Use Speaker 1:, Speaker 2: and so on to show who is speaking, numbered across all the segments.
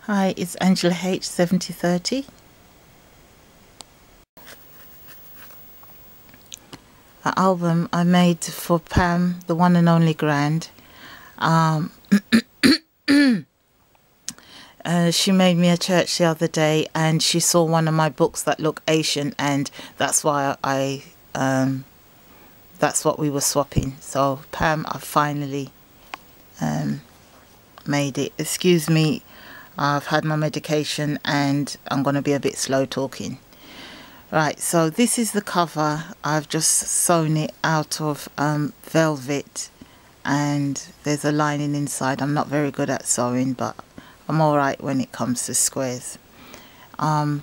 Speaker 1: Hi, it's Angela H 7030. An album I made for Pam, the one and only Grand. She made me a church the other day, and she saw one of my books that looked Asian, and that's why that's what we were swapping. So Pam, I finally made it. Excuse me, I've had my medication and I'm going to be a bit slow talking. Right, so this is the cover. I've just sewn it out of velvet, and there's a lining inside. I'm not very good at sewing, but I'm alright when it comes to squares. I've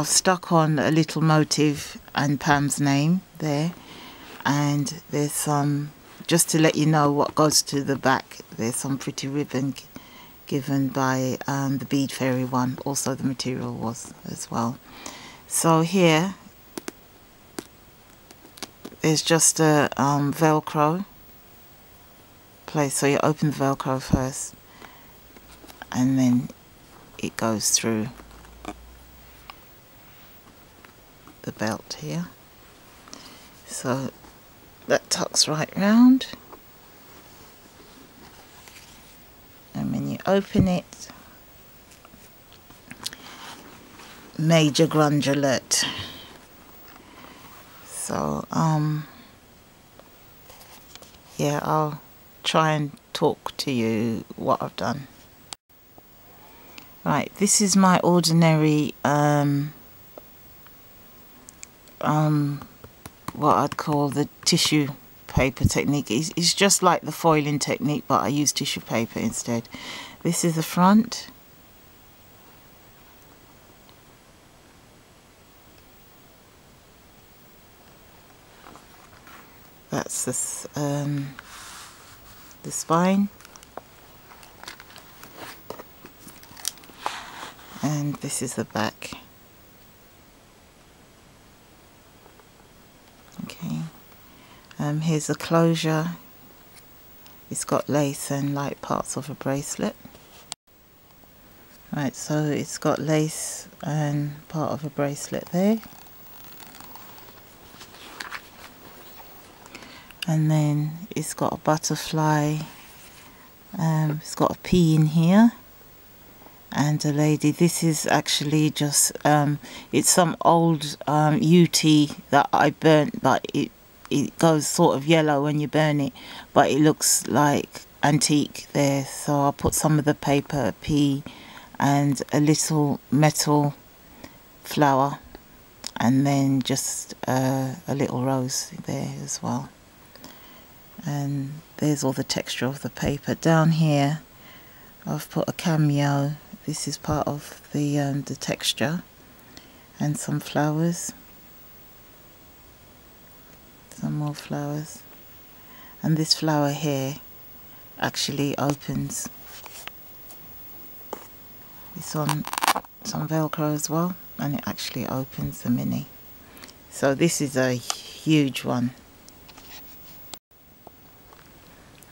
Speaker 1: stuck on a little motive and Pam's name there, and there's some, just to let you know what goes to the back, there's some pretty ribbon given by the Bead Fairy one. Also the material was as well. So here there's just a velcro place, so you open the velcro first and then it goes through the belt here, so that tucks right round. And when you open it, major grunge alert. So yeah, I'll try and talk to you what I've done. Right, this is my ordinary what I'd call the tissue paper technique. It's just like the foiling technique, but I use tissue paper instead. This is the front. That's the spine, and this is the back. Okay. Here's the closure. It's got lace and like parts of a bracelet. Right, so it's got lace and part of a bracelet there. And then it's got a butterfly. It's got a P in here. And a lady. This is actually just, it's some old UT that I burnt, but it goes sort of yellow when you burn it, but it looks like antique there. So I'll put some of the paper P and a little metal flower, and then just a little rose there as well. And there's all the texture of the paper. Down here I've put a cameo. This is part of the texture, and some flowers, some more flowers, and this flower here actually opens. It's on some velcro as well, and it actually opens the mini. So this is a huge one.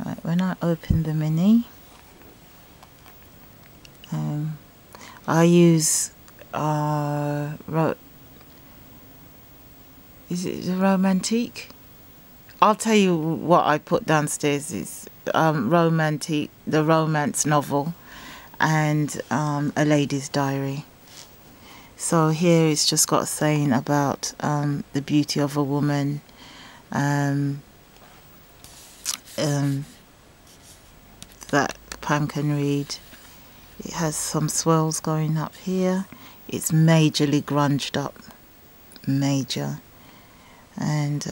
Speaker 1: Right, when I open the mini, I use is it the Romantique? I'll tell you what I put downstairs is Romantique, the romance novel, and A Lady's Diary. So here it's just got a saying about the beauty of a woman, that Pam can read. It has some swirls going up here. It's majorly grunged up, major. And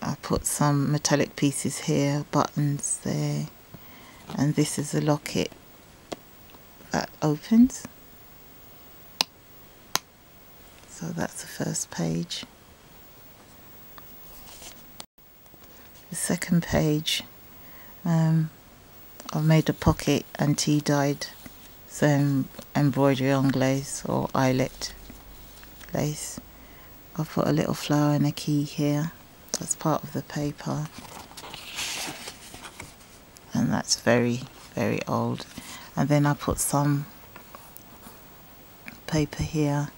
Speaker 1: I put some metallic pieces here, buttons there. And this is a locket that opens. So that's the first page. The second page, I've made a pocket and tea-dyed some embroidery anglaise or eyelet lace. I've put a little flower and a key here. That's part of the paper. and that's very, very old. And then I put some paper here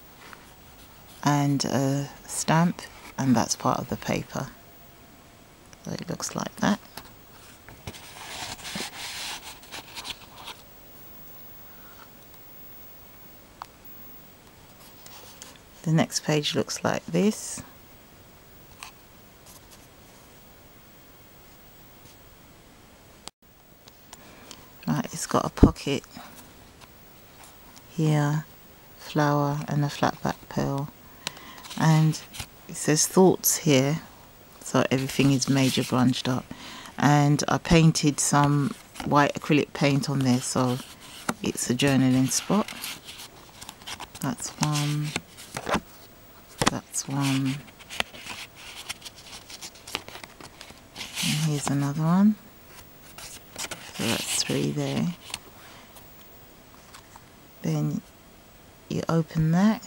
Speaker 1: and a stamp, and that's part of the paper. So it looks like that. The next page looks like this. Right, it's got a pocket here, flower and a flat back pearl, and it says thoughts here, so everything is major grunged up, and I painted some white acrylic paint on there so it's a journaling spot. That's one, that's one, and here's another one, so that's 3 there. Then you open that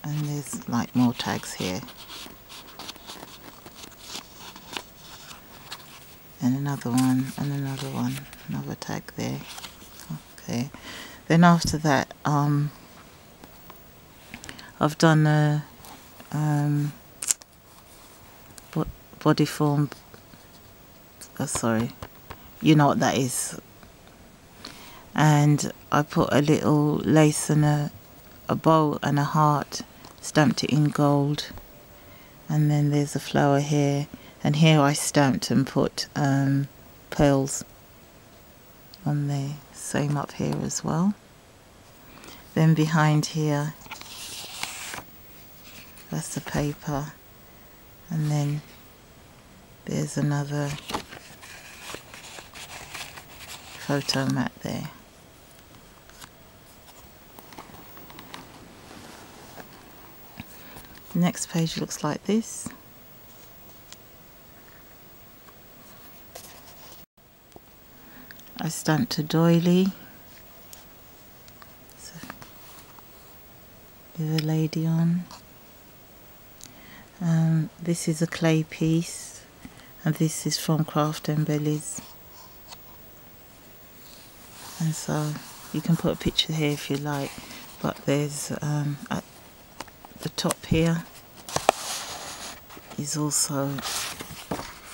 Speaker 1: and there's like more tags here, and another one and another one, another tag there. Okay, then after that I've done a body form, sorry, you know what that is, and I put a little lace and a bow and a heart, stamped it in gold, and then there's a flower here, and here I stamped and put pearls on there, same up here as well. Then behind here, that's the paper, and then there's another photo mat there. The next page looks like this. I stamped a doily with a lady on. This is a clay piece, and this is from Craft and Bellies. And so you can put a picture here if you like, but there's at the top here is also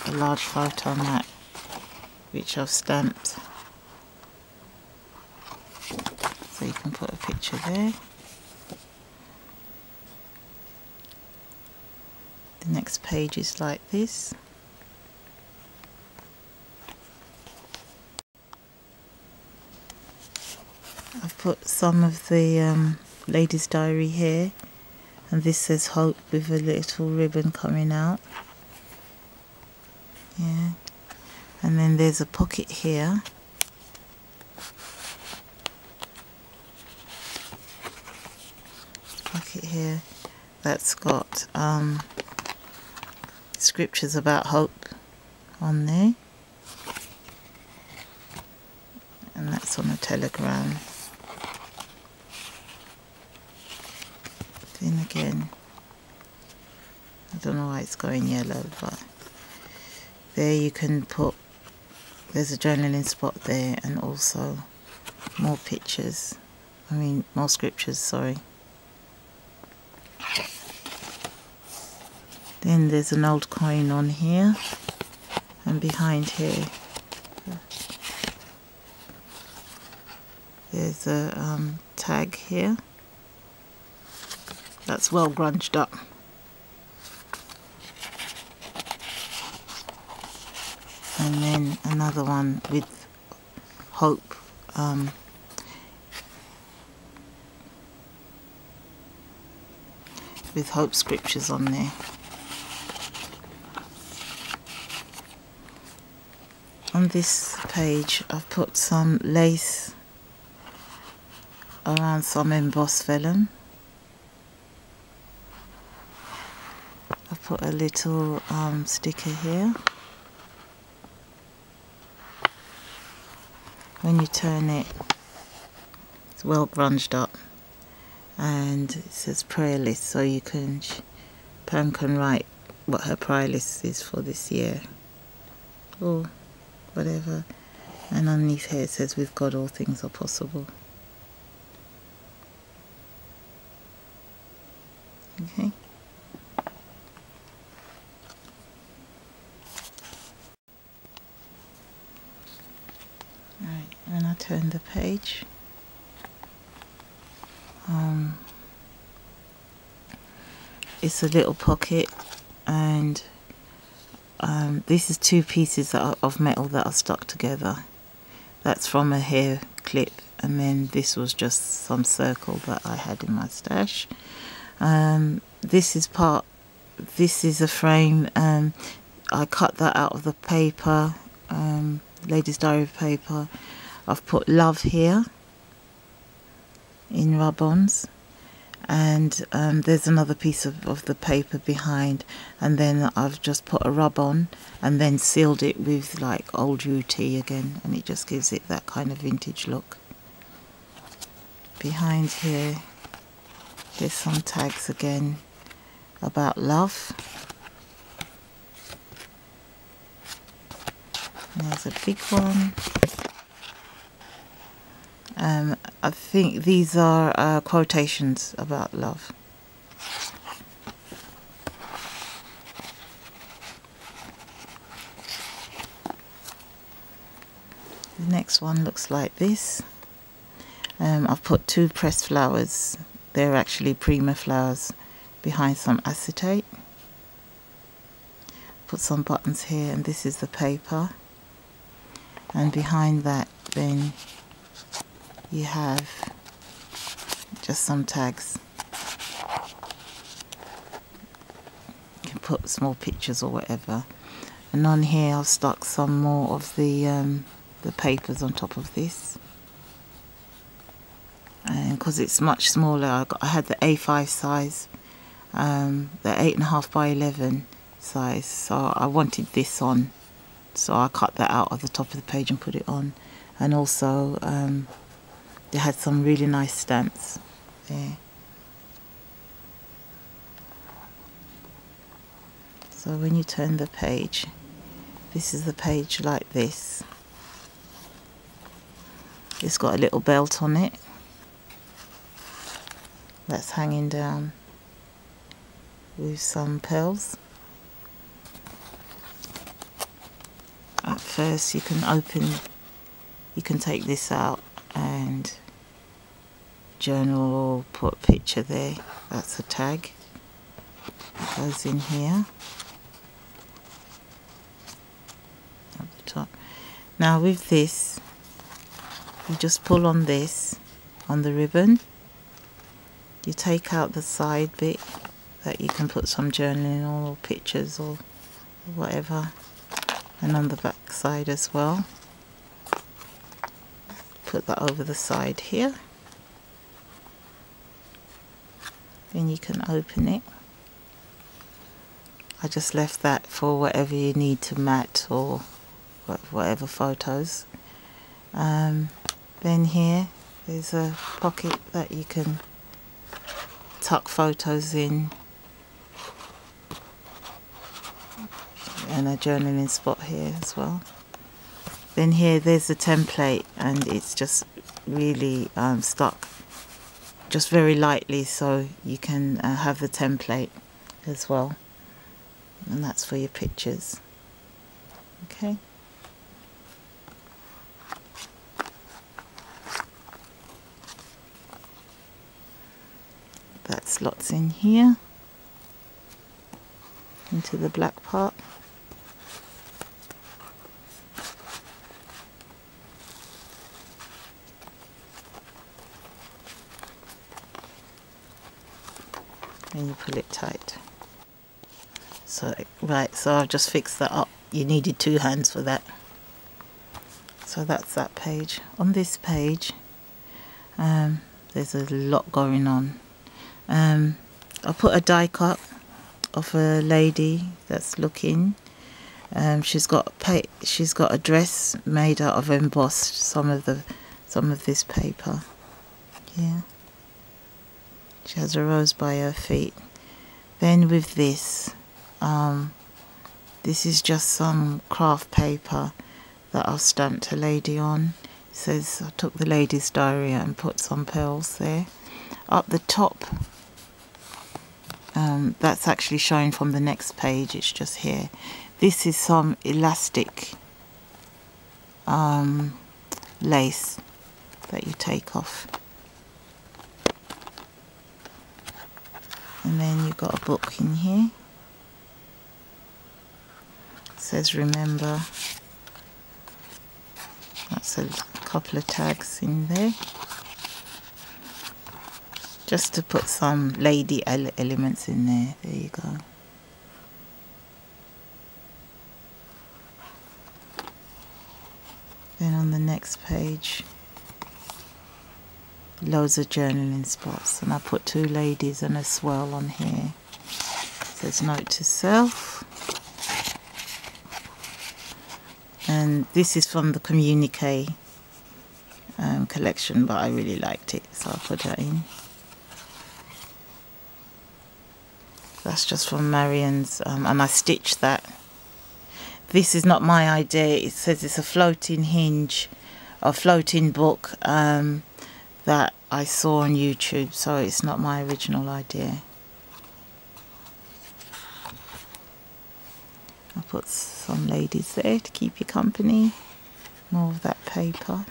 Speaker 1: a large photo mat which I've stamped, so you can put a picture there. The next page is like this. I've put some of the ladies' diary here, and this says hope with a little ribbon coming out. Yeah, and then there's a pocket here. Pocket here that's got scriptures about hope on there, and that's on a telegram. Then again, I don't know why it's going yellow, but there you can put, there's a journaling spot there, and also more pictures, more scriptures, sorry. Then there's an old coin on here, and behind here there's a tag here that's well grunged up. And then another one with hope, scriptures on there. On this page I've put some lace around some embossed vellum. I've put a little sticker here. When you turn it, it's well grunged up, and it says prayer list, so you can, Pam can write what her prayer list is for this year. or whatever. And underneath here it says, with God all things are possible. Okay. Right, when I turn the page, it's a little pocket, and this is two pieces of metal that are stuck together. That's from a hair clip, and then this was just some circle that I had in my stash. This is a frame. I cut that out of the paper, Ladies Diary paper. I've put love here in rub-ons, and there's another piece of the paper behind, and then I've just put a rub-on and then sealed it with like old UT again, and it just gives it that kind of vintage look. Behind here there's some tags again about love. And there's a big one. I think these are quotations about love. The next one looks like this. I've put two pressed flowers. They're actually Prima flowers behind some acetate. Put some buttons here, and this is the paper. And behind that then you have just some tags. You can put small pictures or whatever. And on here I've stuck some more of the papers on top of this. And because it's much smaller, I had the A5 size, the 8.5 by 11 size, so I wanted this on, so I cut that out of the top of the page and put it on. And also they had some really nice stamps there. So when you turn the page, this is the page like this. It's got a little belt on it that's hanging down with some pearls. At first you can take this out and journal or put a picture there. That's a tag. It goes in here at the top. Now with this, you just pull on this, on the ribbon. You take out the side bit that you can put some journaling or pictures or whatever, and on the back side as well. Put that over the side here. Then you can open it. I just left that for whatever you need to mat or whatever photos. Then here there's a pocket that you can tuck photos in, and a journaling spot here as well. Then here there's a template, and it's just really stuck just very lightly, so you can have the template as well, and that's for your pictures. Okay. That slots in here into the black part. And you pull it tight. So right, so I've just fixed that up. You needed two hands for that. So that's that page. On this page there's a lot going on. I put a die cut of a lady that's looking. She's got a dress made out of embossed some of this paper. Yeah. She has a rose by her feet. Then with this, This is just some craft paper that I've stamped a lady on. It says I took the lady's diary and put some pearls there. Up the top, that's actually showing from the next page, it's just here. This is some elastic lace that you take off. And then you've got a book in here. It says remember. That's a couple of tags in there. Just to put some lady elements in there. There you go. Then on the next page, loads of journaling spots, and I put two ladies and a swirl on here. It says note to self. And this is from the Communique collection, but I really liked it, so I put that in. That's just from Marian's, and I stitched that. This is not my idea. It says it's a floating hinge, a floating book that I saw on YouTube, so it's not my original idea. I put some ladies there to keep you company. More of that paper.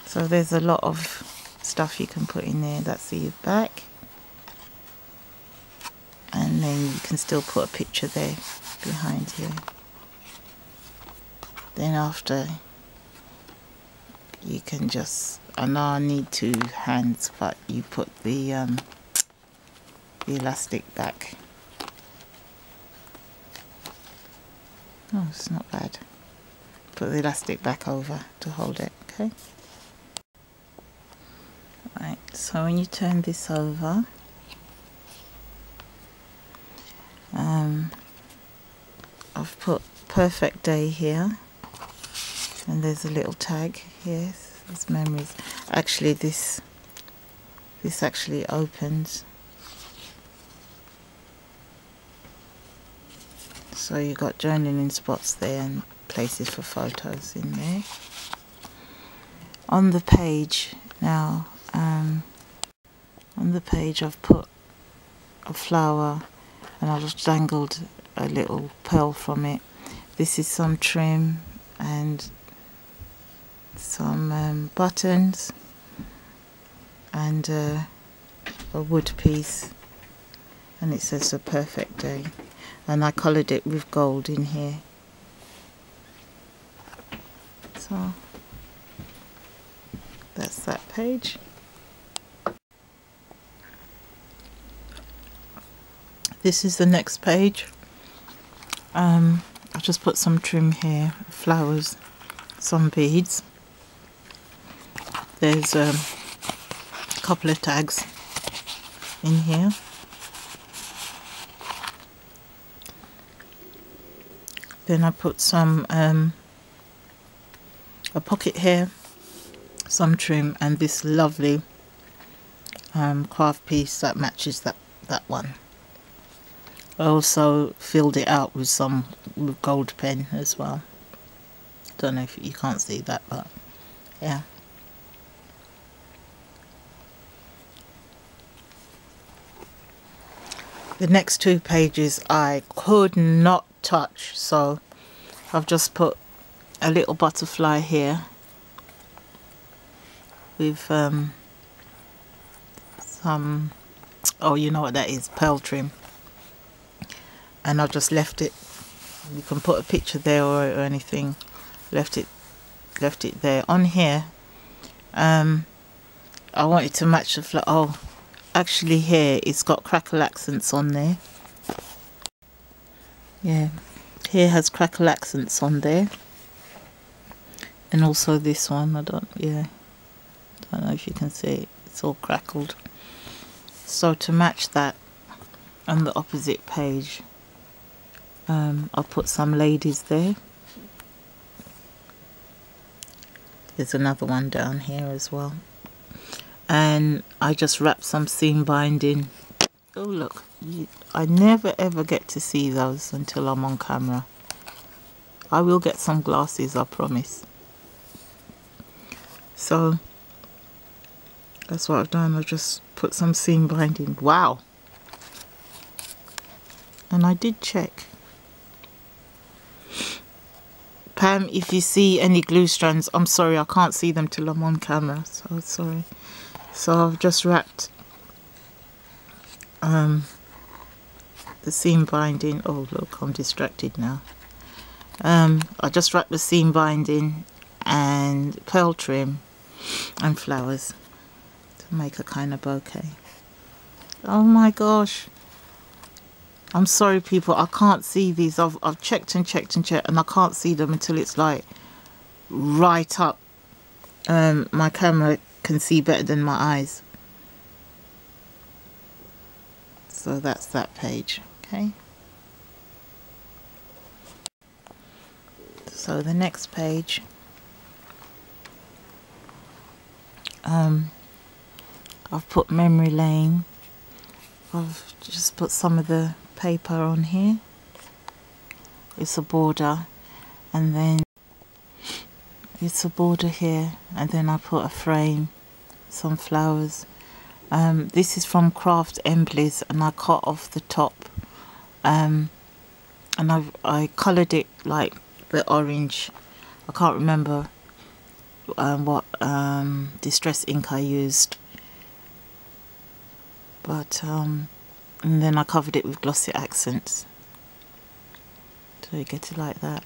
Speaker 1: So there's a lot of stuff you can put in there. That's the back. And then you can still put a picture there behind here. Then after, you can just, I know I need two hands, but you put the elastic back. Oh, it's not bad. Put the elastic back over to hold it, okay? Right, so when you turn this over, I've put perfect day here, and there's a little tag here. There's memories. Actually, this actually opens, so you got journaling spots there and places for photos in there. On the page now, on the page I've put a flower, and I've just dangled a little pearl from it. This is some trim and some buttons and a wood piece, and it says a perfect day, and I coloured it with gold in here. So that's that page. This is the next page. I've just put some trim here, flowers, some beads. There's a couple of tags in here. Then I put some a pocket here, some trim, and this lovely craft piece that matches that one. I also filled it out with some gold pen as well. Don't know if you can't see that, but yeah. The next two pages I could not touch, so I've just put a little butterfly here with some, oh, you know what that is, pearl trim. And I just left it, you can put a picture there or anything, left it there. On here I wanted to match the flower. Oh, actually here it's got crackle accents on there. Yeah, here has crackle accents on there, and also this one, I don't know if you can see it, it's all crackled. So to match that, on the opposite page, I'll put some ladies there. There's another one down here as well, and I just wrapped some seam binding Oh look, I never ever get to see those until I'm on camera. I will get some glasses, I promise. So that's what I've done. I just put some seam binding. Wow. And I did check. Pam, if you see any glue strands, I'm sorry, I can't see them till I'm on camera, so sorry. So I've just wrapped the seam binding. Oh look, I'm distracted now. I just wrapped the seam binding and pearl trim and flowers to make a kind of bouquet. Oh my gosh. I'm sorry people, I can't see these. I've checked and checked and checked and I can't see them until it's like right up. My camera can see better than my eyes. So that's that page, okay? So the next page, I've put memory lane. I've just put some of the paper on here. It's a border, and then it's a border here, and then I put a frame, some flowers. This is from Craft Embleys, and I cut off the top, and I coloured it like the orange. I can't remember what distress ink I used, but and then I covered it with glossy accents, so you get it like that.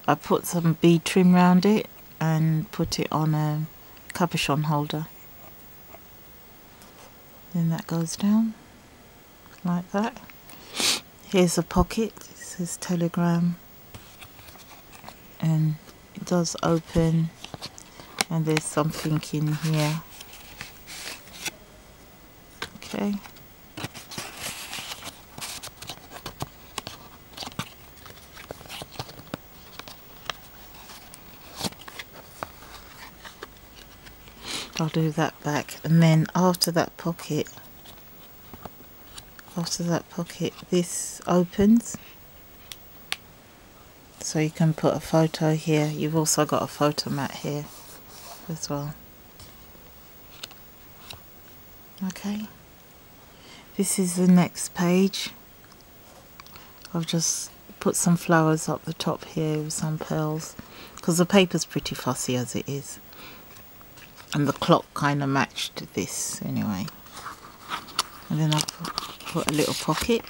Speaker 1: I put some bead trim around it and put it on a cabochon holder. Then that goes down like that. Here's a pocket. It says Telegram, and it does open, and there's something in here. Okay. I'll do that back, and then after that pocket, this opens, so you can put a photo here. You've also got a photo mat here as well. Okay, this is the next page. I've just put some flowers up the top here with some pearls, because the paper's pretty fussy as it is. And the clock kind of matched this anyway. And then I put a little pocket.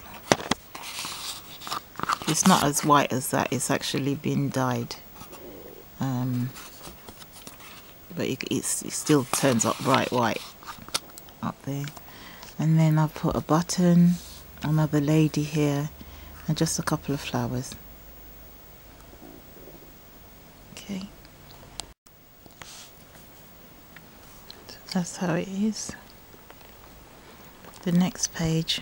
Speaker 1: It's not as white as that, it's actually been dyed. But it still turns up bright white up there. And then I put a button, another lady here, and just a couple of flowers. Okay. That's how it is. The next page,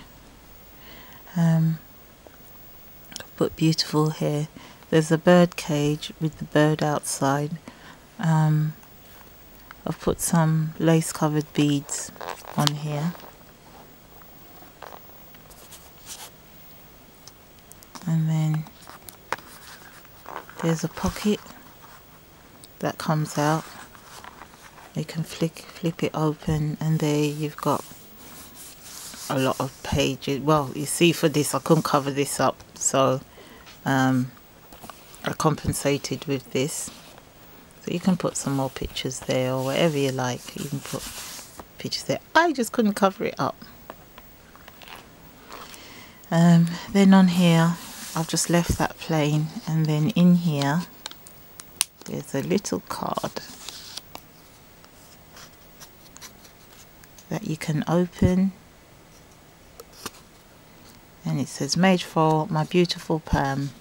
Speaker 1: put beautiful here. There's a bird cage with the bird outside. I've put some lace covered beads on here, and then there's a pocket that comes out. You can flip it open, and there you've got a lot of pages. Well, you see, for this I couldn't cover this up, so I compensated with this. So you can put some more pictures there, or whatever you like. You can put pictures there. I just couldn't cover it up. Then on here I've just left that plain, and then in here there's a little card that you can open, and it says, made for my beautiful Pam,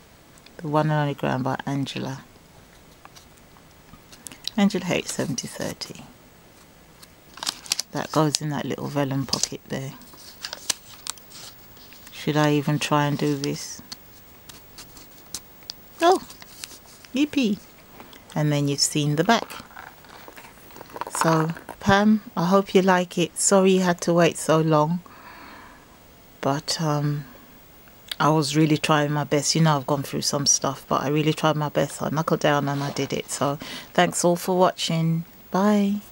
Speaker 1: the one and only gran by Angela. Angela H 7030. That goes in that little vellum pocket there. Should I even try and do this? Oh, yippee. And then you've seen the back. So Pam, I hope you like it. Sorry you had to wait so long. but I was really trying my best. You know, I've gone through some stuff, but I really tried my best. I knuckled down and I did it. So thanks all for watching. Bye.